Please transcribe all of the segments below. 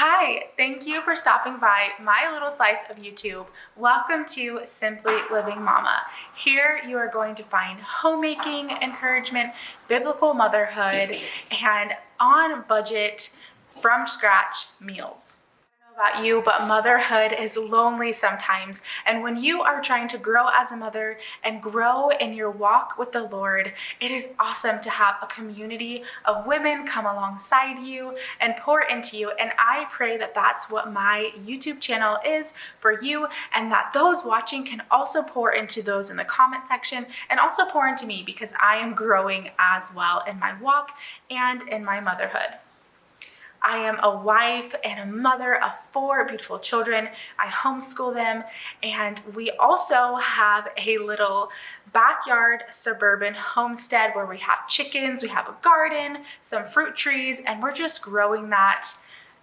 Hi, thank you for stopping by my little slice of YouTube. Welcome to Simply Living Mama. Here you are going to find homemaking encouragement, biblical motherhood, and on budget, from scratch meals. About you, but motherhood is lonely sometimes. And when you are trying to grow as a mother and grow in your walk with the Lord, it is awesome to have a community of women come alongside you and pour into you. And I pray that that's what my YouTube channel is for you, and that those watching can also pour into those in the comment section and also pour into me, because I am growing as well in my walk and in my motherhood. I am a wife and a mother of 4 beautiful children. I homeschool them, and we also have a little backyard suburban homestead where we have chickens, we have a garden, some fruit trees, and we're just growing that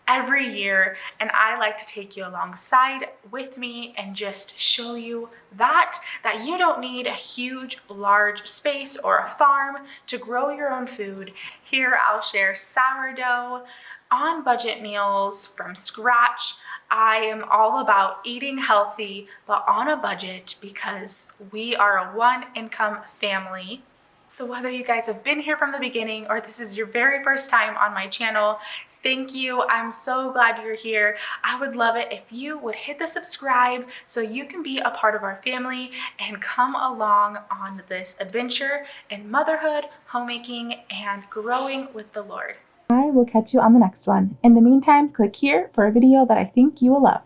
every year. And I like to take you alongside with me and just show you that you don't need a huge, large space or a farm to grow your own food. Here I'll share sourdough, on budget meals from scratch. I am all about eating healthy, but on a budget, because we are a one-income family. So whether you guys have been here from the beginning or this is your very first time on my channel, thank you. I'm so glad you're here. I would love it if you would hit the subscribe so you can be a part of our family and come along on this adventure in motherhood, homemaking, and growing with the Lord. I will catch you on the next one. In the meantime, click here for a video that I think you will love.